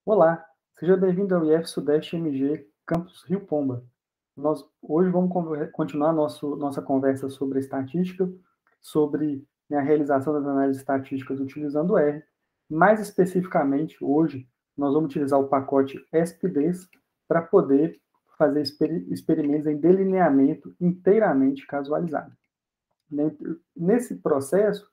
Olá, seja bem-vindo ao IF Sudeste MG Campus Rio Pomba. Nós hoje vamos continuar nossa conversa sobre a estatística, sobre, né, a realização das análises estatísticas utilizando o R. Mais especificamente, hoje, nós vamos utilizar o pacote ESP-DES para poder fazer experimentos em delineamento inteiramente casualizado. Nesse processo,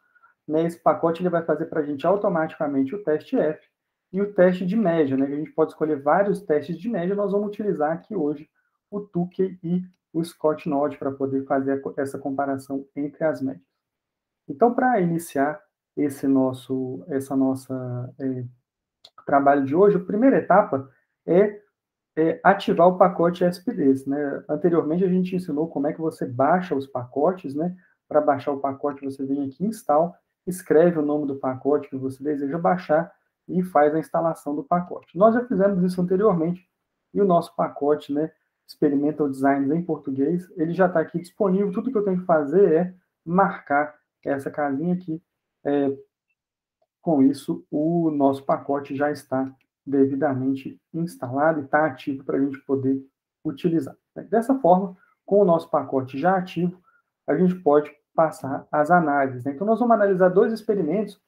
né, esse pacote ele vai fazer para a gente automaticamente o teste F e o teste de média, né, que a gente pode escolher vários testes de média. Nós vamos utilizar aqui hoje o Tukey e o Scott Node para poder fazer essa comparação entre as médias. Então, para iniciar essa nossa trabalho de hoje, a primeira etapa é ativar o pacote SPDs, né? Anteriormente a gente ensinou como é que você baixa os pacotes, né? Para baixar o pacote você vem aqui em Install, escreve o nome do pacote que você deseja baixar e faz a instalação do pacote. Nós já fizemos isso anteriormente e o nosso pacote, né? Experimental Designs em português, ele já está aqui disponível. Tudo que eu tenho que fazer é marcar essa casinha aqui. Com isso, o nosso pacote já está devidamente instalado e está ativo para a gente poder utilizar. Dessa forma, com o nosso pacote já ativo, a gente pode passar às análises. Então, nós vamos analisar dois experimentos,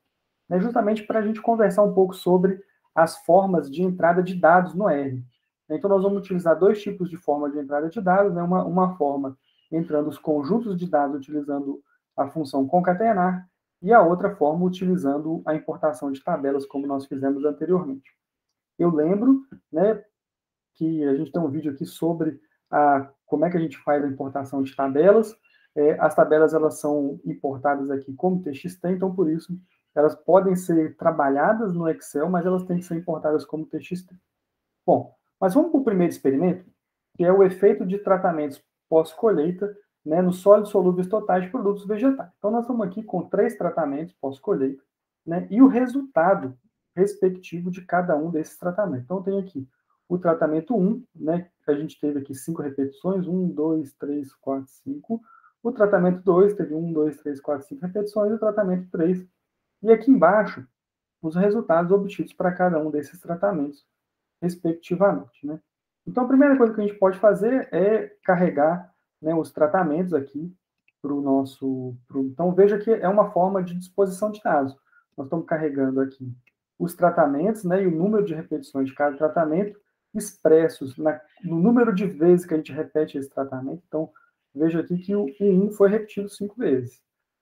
né, justamente para a gente conversar um pouco sobre as formas de entrada de dados no R. Então, nós vamos utilizar dois tipos de forma de entrada de dados, né, uma forma entrando os conjuntos de dados utilizando a função concatenar, e a outra forma utilizando a importação de tabelas, como nós fizemos anteriormente. Eu lembro, né, que a gente tem um vídeo aqui sobre como é que a gente faz a importação de tabelas. As tabelas elas são importadas aqui como TXT, então por isso elas podem ser trabalhadas no Excel, mas elas têm que ser importadas como TXT. Bom, mas vamos para o primeiro experimento, que é o efeito de tratamentos pós-colheita, né, nos sólidos solúveis totais de produtos vegetais. Então, nós estamos aqui com 3 tratamentos pós-colheita, né, e o resultado respectivo de cada um desses tratamentos. Então, tem aqui o tratamento 1, né, a gente teve aqui 5 repetições, 1, 2, 3, 4, 5. O tratamento 2 teve 1, 2, 3, 4, 5 repetições, e o tratamento 3. E aqui embaixo, os resultados obtidos para cada um desses tratamentos, respectivamente, né? Então, a primeira coisa que a gente pode fazer é carregar, né, os tratamentos aqui para o nosso... Então, veja que é uma forma de disposição de dados. Nós estamos carregando aqui os tratamentos, né, e o número de repetições de cada tratamento expressos no número de vezes que a gente repete esse tratamento. Então, veja aqui que o 1 foi repetido 5 vezes,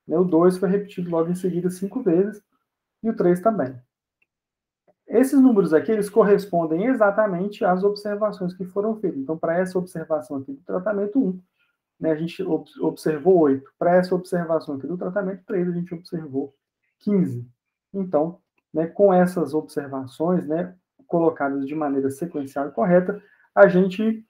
né, o 2 foi repetido logo em seguida 5 vezes, e o 3 também. Esses números aqui, eles correspondem exatamente às observações que foram feitas. Então, para essa observação aqui do tratamento 1, né, a gente observou 8. Para essa observação aqui do tratamento 3, a gente observou 15. Então, né, com essas observações, né, colocadas de maneira sequencial e correta, a gente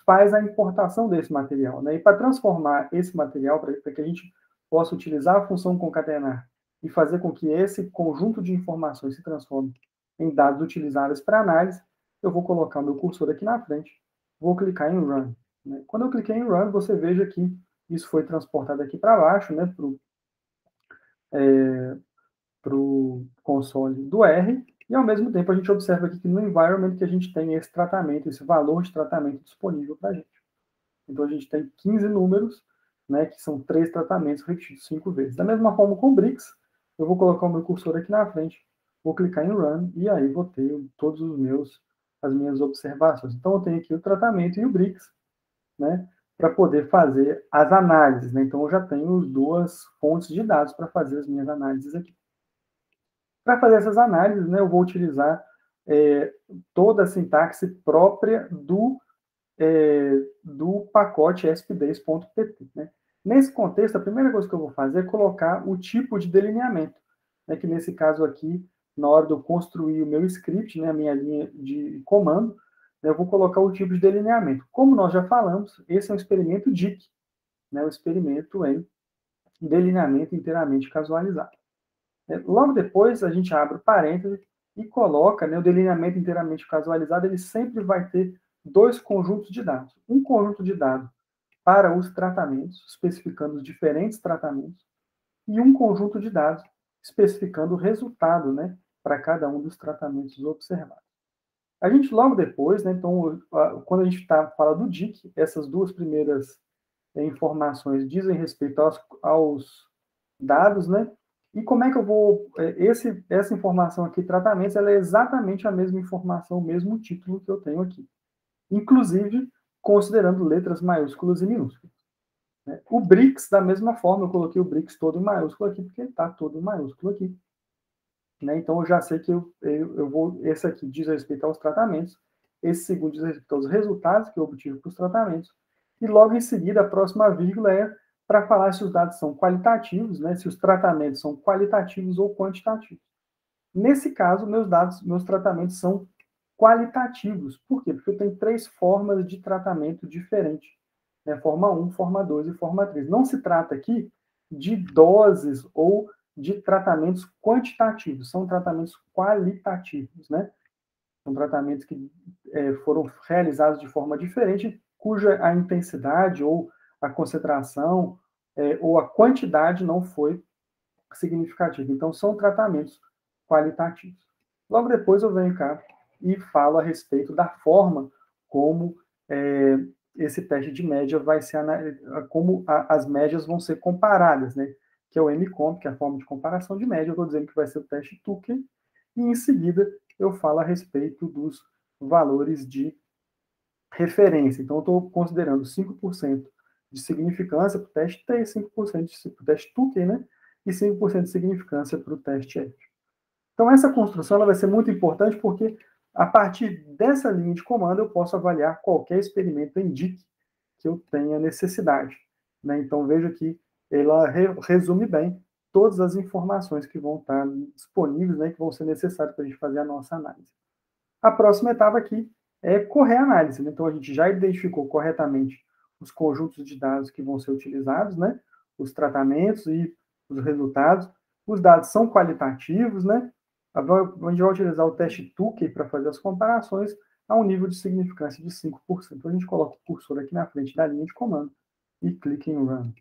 faz a importação desse material, né? E para transformar esse material, para que a gente possa utilizar a função concatenar e fazer com que esse conjunto de informações se transforme em dados utilizáveis para análise, eu vou colocar o meu cursor aqui na frente, vou clicar em Run. Né? Quando eu cliquei em Run, você veja que isso foi transportado aqui para baixo, né, para o console do R, e ao mesmo tempo a gente observa aqui que no environment que a gente tem esse tratamento, esse valor de tratamento disponível para a gente. Então a gente tem 15 números, né, que são 3 tratamentos repetidos 5 vezes. Da mesma forma com o Brix, eu vou colocar o meu cursor aqui na frente, vou clicar em Run, e aí vou ter todos as minhas observações. Então eu tenho aqui o tratamento e o Brix, né, para poder fazer as análises. Né? Então eu já tenho duas fontes de dados para fazer as minhas análises aqui. Para fazer essas análises, né, eu vou utilizar toda a sintaxe própria do pacote espdays.pt. Né? Nesse contexto, a primeira coisa que eu vou fazer é colocar o tipo de delineamento, né, que nesse caso aqui, na hora de eu construir o meu script, né, a minha linha de comando, eu vou colocar o tipo de delineamento. Como nós já falamos, esse é um experimento DIC, né, um experimento em delineamento inteiramente casualizado. Logo depois, a gente abre o parênteses e coloca, né, o delineamento inteiramente casualizado, ele sempre vai ter dois conjuntos de dados. Um conjunto de dados para os tratamentos, especificando os diferentes tratamentos, e um conjunto de dados especificando o resultado, né, para cada um dos tratamentos observados. A gente logo depois, né, então, quando a gente fala do DIC, essas duas primeiras informações dizem respeito aos dados, né? E como é que eu vou... essa informação aqui, tratamentos, ela é exatamente a mesma informação, o mesmo título que eu tenho aqui. Inclusive, considerando letras maiúsculas e minúsculas. Né? O BRICS, da mesma forma, eu coloquei o BRICS todo em maiúsculo aqui, porque ele está todo em maiúsculo aqui. Né? Então, eu já sei que eu vou... Esse aqui diz respeito aos tratamentos, esse segundo diz respeito aos resultados que eu obtive com os tratamentos, e logo em seguida, a próxima vírgula é para falar se os dados são qualitativos, né? Se os tratamentos são qualitativos ou quantitativos. Nesse caso, meus tratamentos são qualitativos. Por quê? Porque eu tenho 3 formas de tratamento diferentes. Né? Forma 1, forma 2 e forma 3. Não se trata aqui de doses ou de tratamentos quantitativos, são tratamentos qualitativos, né? São tratamentos que foram realizados de forma diferente, cuja a intensidade ou a concentração ou a quantidade não foi significativa. Então, são tratamentos qualitativos. Logo depois eu venho cá e falo a respeito da forma como esse teste de média vai ser, como as médias vão ser comparadas, né? Que é o MComp, que é a forma de comparação de média. Eu estou dizendo que vai ser o teste Tukey, e em seguida eu falo a respeito dos valores de referência. Então, eu estou considerando 5% de significância para o teste T, 5% para o teste Tukey, né? E 5% de significância para o teste F. Então, essa construção ela vai ser muito importante porque, a partir dessa linha de comando, eu posso avaliar qualquer experimento em DIC que eu tenha necessidade. Né? Então, veja que ela resume bem todas as informações que vão estar disponíveis, né, que vão ser necessárias para a gente fazer a nossa análise. A próxima etapa aqui é correr a análise. Né? Então, a gente já identificou corretamente os conjuntos de dados que vão ser utilizados, né? Os tratamentos e os resultados. Os dados são qualitativos, né? A gente vai utilizar o teste Tukey para fazer as comparações a um nível de significância de 5%. Então, a gente coloca o cursor aqui na frente da linha de comando e clica em Run.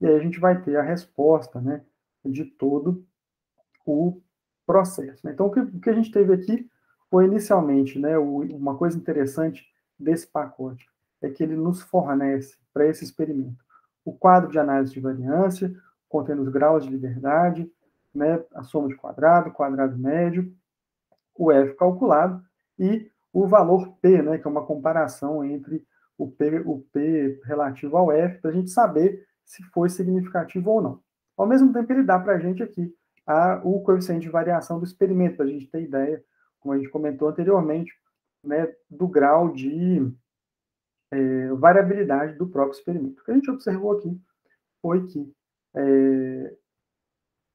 E aí a gente vai ter a resposta, né, de todo o processo. Então, o que a gente teve aqui foi, inicialmente, né, uma coisa interessante desse pacote é que ele nos fornece, para esse experimento, o quadro de análise de variância, contendo os graus de liberdade, né, a soma de quadrado, quadrado médio, o F calculado e o valor P, né, que é uma comparação entre o P relativo ao F, para a gente saber se foi significativo ou não. Ao mesmo tempo, ele dá para a gente aqui o coeficiente de variação do experimento, para a gente ter ideia, como a gente comentou anteriormente, né, do grau de variabilidade do próprio experimento. O que a gente observou aqui foi que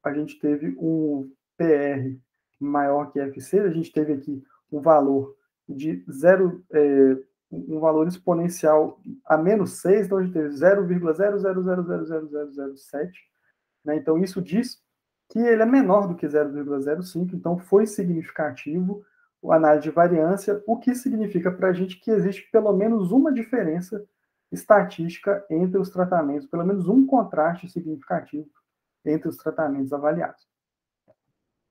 a gente teve um PR maior que FC, a gente teve aqui um valor de um valor exponencial a menos 6, então a gente teve 0,00000007, né? Então isso diz que ele é menor do que 0,05, então foi significativo a análise de variância, o que significa para a gente que existe pelo menos uma diferença estatística entre os tratamentos, pelo menos um contraste significativo entre os tratamentos avaliados.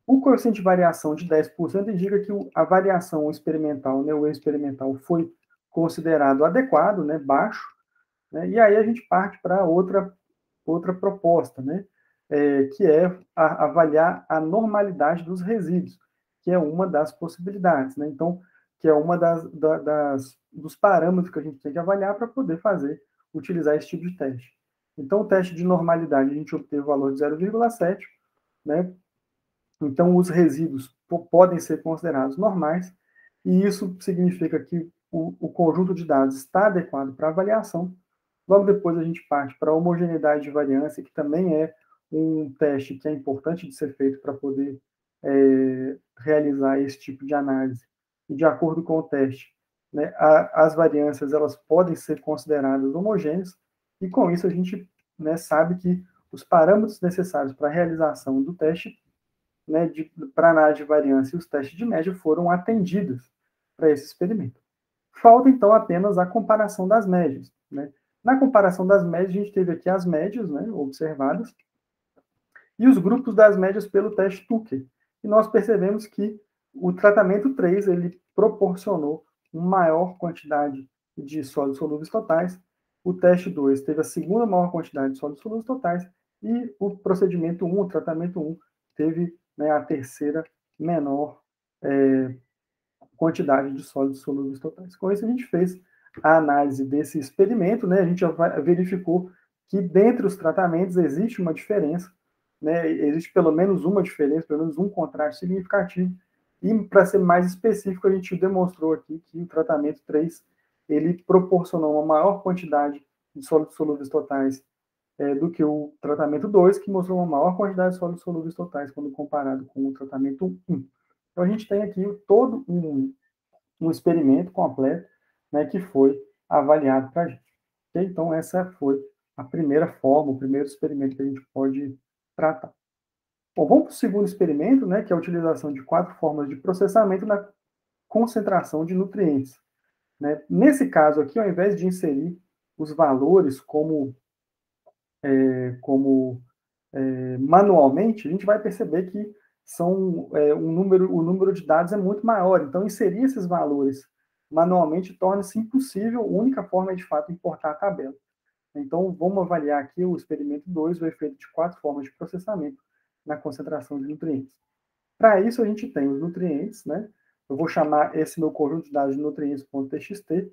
O coeficiente de variação de 10% indica que a variação experimental, né, o experimental, foi considerado adequado, né, baixo, né, e aí a gente parte para outra proposta, né, que é avaliar a normalidade dos resíduos, que é uma das possibilidades, né, então, que é uma dos parâmetros que a gente tem que avaliar para poder utilizar esse tipo de teste. Então, o teste de normalidade, a gente obteve o valor de 0,7, né? Então, os resíduos podem ser considerados normais, e isso significa que o conjunto de dados está adequado para avaliação. Logo depois, a gente parte para a homogeneidade de variância, que também é um teste que é importante de ser feito para poder realizar esse tipo de análise. E, de acordo com o teste, né, as variâncias elas podem ser consideradas homogêneas, e com isso a gente, né, sabe que os parâmetros necessários para a realização do teste, né, para análise de variância e os testes de média foram atendidos para esse experimento. Falta, então, apenas a comparação das médias. Né? Na comparação das médias, a gente teve aqui as médias, né, observadas e os grupos das médias pelo teste Tukey. E nós percebemos que o tratamento 3, ele proporcionou uma maior quantidade de sólidos solúveis totais. O teste 2 teve a segunda maior quantidade de sólidos solúveis totais. E o procedimento 1, o tratamento 1, teve, né, a terceira menor quantidade de sólidos solúveis totais. Com isso, a gente fez a análise desse experimento, né? A gente já verificou que dentre os tratamentos existe uma diferença, né? Existe pelo menos uma diferença, pelo menos um contraste significativo. E, para ser mais específico, a gente demonstrou aqui que o tratamento 3, ele proporcionou uma maior quantidade de sólidos solúveis totais do que o tratamento 2, que mostrou uma maior quantidade de sólidos solúveis totais quando comparado com o tratamento 1. Então, a gente tem aqui todo um experimento completo, né, que foi avaliado para a gente. Okay? Então, essa foi a primeira forma, o primeiro experimento que a gente pode tratar. Bom, vamos para o segundo experimento, né, que é a utilização de 4 formas de processamento na concentração de nutrientes. Né? Nesse caso aqui, ao invés de inserir os valores manualmente, a gente vai perceber que o número de dados é muito maior. Então, inserir esses valores manualmente torna-se impossível. A única forma é, de fato, importar a tabela. Então, vamos avaliar aqui o experimento 2, o efeito de 4 formas de processamento na concentração de nutrientes. Para isso, a gente tem os nutrientes, né? Eu vou chamar esse meu conjunto de dados de nutrientes.txt.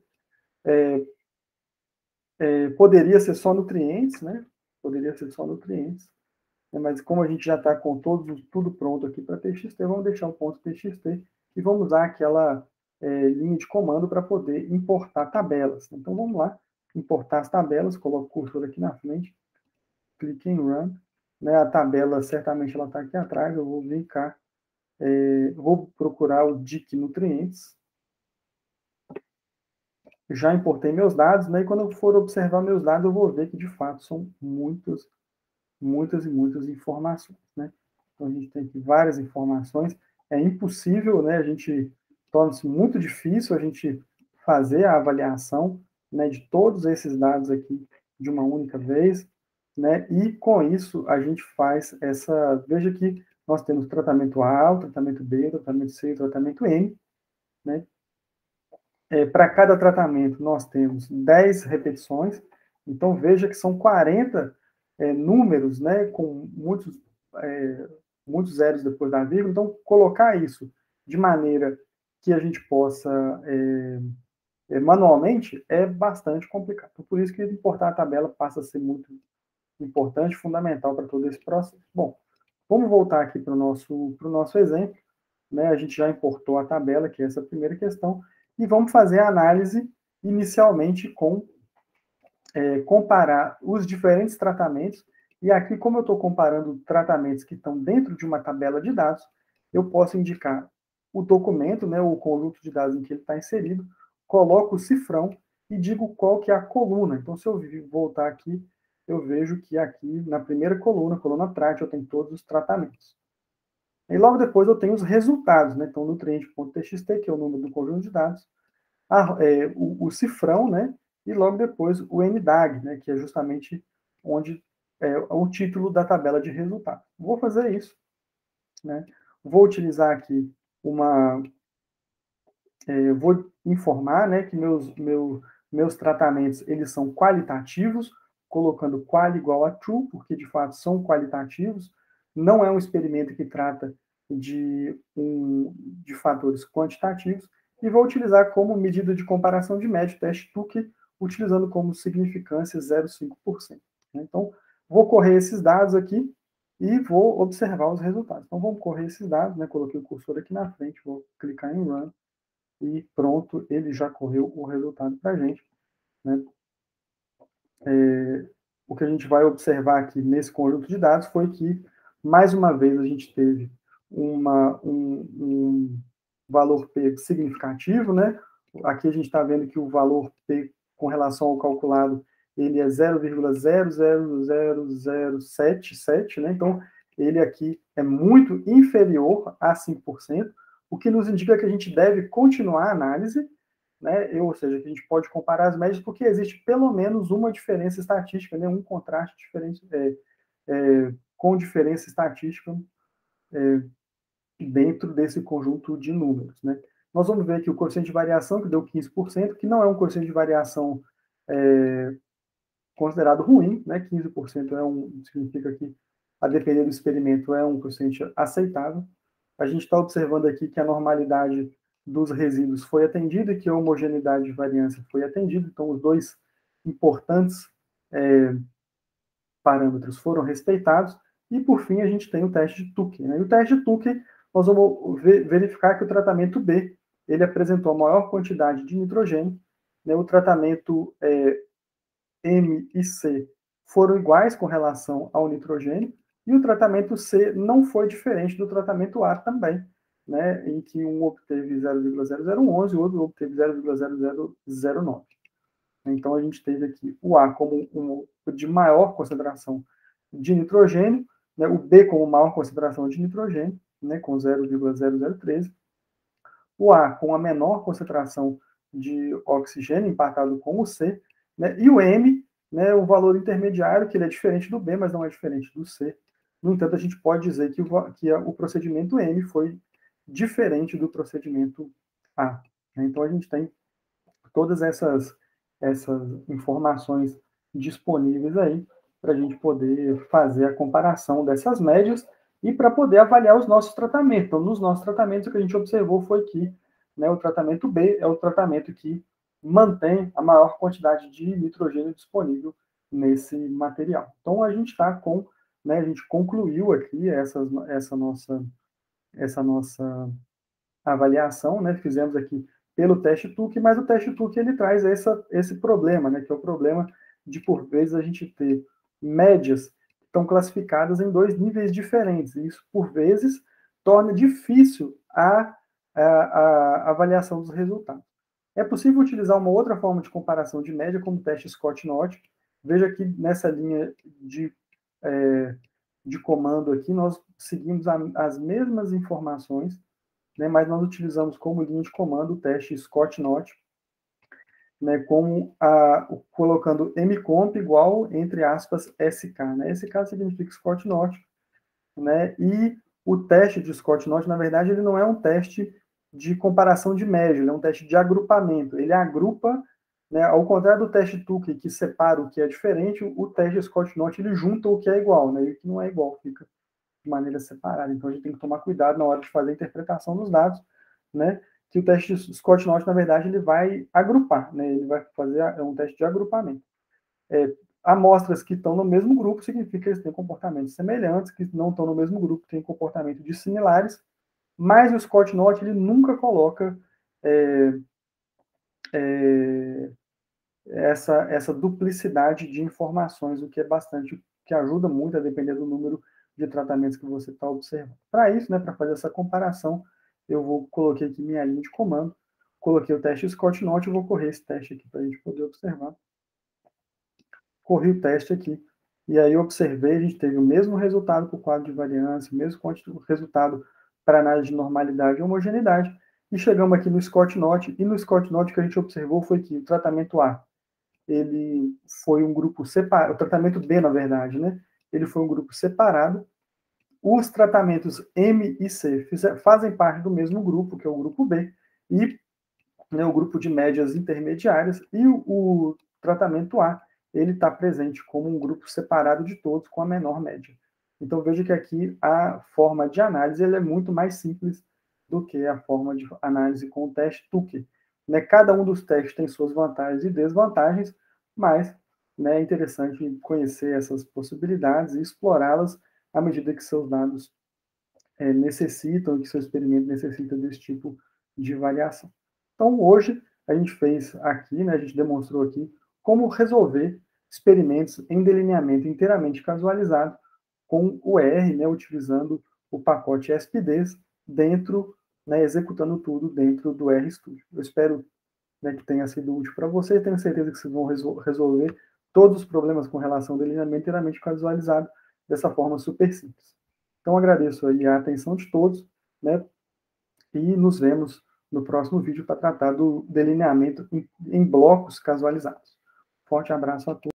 Poderia ser só nutrientes, né? Poderia ser só nutrientes. Mas como a gente já está com tudo pronto aqui para TXT, vamos deixar o ponto TXT e vamos usar aquela linha de comando para poder importar tabelas. Então, vamos lá, importar as tabelas, coloco o cursor aqui na frente, clique em Run. Né, a tabela, certamente, ela está aqui atrás, eu vou vir cá, vou procurar o DIC Nutrientes. Já importei meus dados, né, e quando eu for observar meus dados, eu vou ver que, de fato, são muitas e muitas informações, né? Então, a gente tem aqui várias informações. É impossível, né? Torna-se muito difícil a gente fazer a avaliação, né, de todos esses dados aqui de uma única vez, né? E com isso a gente faz veja que nós temos tratamento A, o tratamento B, o tratamento C, o tratamento M, né? Para cada tratamento nós temos 10 repetições. Então veja que são 40 números, né, com muitos zeros depois da vírgula. Então, colocar isso de maneira que a gente possa manualmente é bastante complicado. Então, por isso que importar a tabela passa a ser muito importante, fundamental para todo esse processo. Bom, vamos voltar aqui para o nosso exemplo. Né? A gente já importou a tabela, que é essa primeira questão, e vamos fazer a análise inicialmente com comparar os diferentes tratamentos. E aqui, como eu estou comparando tratamentos que estão dentro de uma tabela de dados, eu posso indicar o documento, né, o conjunto de dados em que ele está inserido, coloco o cifrão e digo qual que é a coluna. Então, se eu voltar aqui, eu vejo que aqui na primeira coluna Trat, eu tenho todos os tratamentos. E logo depois eu tenho os resultados, né? Então, nutriente.txt, que é o número do conjunto de dados, o cifrão, né? E logo depois o MDAG, né? Que é justamente onde o título da tabela de resultados. Vou fazer isso, né? Vou utilizar aqui vou informar, né? Que meus tratamentos eles são qualitativos, colocando qual igual a true, porque de fato são qualitativos. Não é um experimento que trata de fatores quantitativos, e vou utilizar como medida de comparação de média o teste TUC, utilizando como significância 0,5%. Então, vou correr esses dados aqui e vou observar os resultados. Então, vamos correr esses dados, né? Coloquei o cursor aqui na frente, vou clicar em Run, e pronto, ele já correu o resultado para a gente. Né? O que a gente vai observar aqui nesse conjunto de dados foi que, mais uma vez, a gente teve um valor P significativo, né? Aqui a gente está vendo que o valor P com relação ao calculado, ele é 0,000077, né? Então, ele aqui é muito inferior a 5%, o que nos indica que a gente deve continuar a análise, né? Ou seja, que a gente pode comparar as médias, porque existe pelo menos uma diferença estatística, né? Um contraste diferente, com diferença estatística dentro desse conjunto de números, né? Nós vamos ver aqui o coeficiente de variação, que deu 15%, que não é um coeficiente de variação considerado ruim, né? 15% significa que, a depender do experimento, é um coeficiente aceitável. A gente está observando aqui que a normalidade dos resíduos foi atendida e que a homogeneidade de variância foi atendida, então os dois importantes parâmetros foram respeitados, e por fim a gente tem o teste de Tukey, né? E o teste de Tukey, nós vamos verificar que o tratamento B, ele apresentou a maior quantidade de nitrogênio, né? O tratamento M e C foram iguais com relação ao nitrogênio, e o tratamento C não foi diferente do tratamento A também, né, em que um obteve 0,0011 e o outro obteve 0,0009. Então, a gente teve aqui o A como um de maior concentração de nitrogênio, né, o B como maior concentração de nitrogênio, né, com 0,0013, o A com a menor concentração de oxigênio, empatado com o C, né, e o M, né, o valor intermediário, que ele é diferente do B, mas não é diferente do C. No entanto, a gente pode dizer que o procedimento M foi diferente do procedimento A. Então, a gente tem todas essas informações disponíveis aí para a gente poder fazer a comparação dessas médias e para poder avaliar os nossos tratamentos. Então, nos nossos tratamentos, o que a gente observou foi que, né, o tratamento B é o tratamento que mantém a maior quantidade de nitrogênio disponível nesse material. Então, a gente está com, né, a gente concluiu aqui essa nossa avaliação, né? Fizemos aqui pelo teste Tukey, mas o teste Tukey ele traz esse problema, né? Que é o problema de, por vezes, a gente ter médias que estão classificadas em dois níveis diferentes. E isso, por vezes, torna difícil a avaliação dos resultados. É possível utilizar uma outra forma de comparação de média, como o teste Scott-Knott. Veja que nessa linha de comando aqui, nós seguimos as mesmas informações, né, mas nós utilizamos como linha de comando o teste Scott-Knott, né, colocando mcomp igual, entre aspas, SK. Né? SK significa Scott-Knott, né, e o teste de Scott-Knott, na verdade, ele não é um teste de comparação de média, ele é um teste de agrupamento. Ele agrupa, né, ao contrário do teste Tukey, que separa o que é diferente, o teste Scott-Knott ele junta o que é igual, né, e o que não é igual fica de maneira separada. Então, a gente tem que tomar cuidado na hora de fazer a interpretação dos dados, né? Que o teste Scott-Knott, na verdade, ele vai agrupar, né? Ele vai fazer um teste de agrupamento. Amostras que estão no mesmo grupo significa que eles têm comportamentos semelhantes, que não estão no mesmo grupo têm comportamento de similares, mas o Scott-Knott ele nunca coloca essa duplicidade de informações, o que é bastante, que ajuda muito a depender do número de tratamentos que você está observando. Para isso, né, para fazer essa comparação, coloquei aqui minha linha de comando, coloquei o teste Scott-Knott e vou correr esse teste aqui para a gente poder observar. Corri o teste aqui, e aí observei, a gente teve o mesmo resultado para o quadro de variância, o mesmo resultado para análise de normalidade e homogeneidade, e chegamos aqui no Scott-Knott, e no Scott-Knott o que a gente observou foi que o tratamento A, ele foi um grupo separado, o tratamento B, na verdade, né? Ele foi um grupo separado. Os tratamentos M e C fazem parte do mesmo grupo, que é o grupo B, e, né, o grupo de médias intermediárias, e o tratamento A, ele está presente como um grupo separado de todos, com a menor média. Então, veja que aqui a forma de análise ele é muito mais simples do que a forma de análise com o teste Tukey. Né? Cada um dos testes tem suas vantagens e desvantagens, mas, né, é interessante conhecer essas possibilidades e explorá-las à medida que seus dados necessitam, que seu experimento necessita desse tipo de variação. Então, hoje, a gente fez aqui, né, a gente demonstrou aqui como resolver experimentos em delineamento inteiramente casualizado com o R, né, utilizando o pacote SPDs dentro, né, executando tudo dentro do RStudio. Eu espero, né, que tenha sido útil para você, tenho certeza que vocês vão resolver todos os problemas com relação ao delineamento inteiramente casualizado dessa forma super simples. Então, agradeço aí a atenção de todos, né, e nos vemos no próximo vídeo para tratar do delineamento em blocos casualizados. Forte abraço a todos.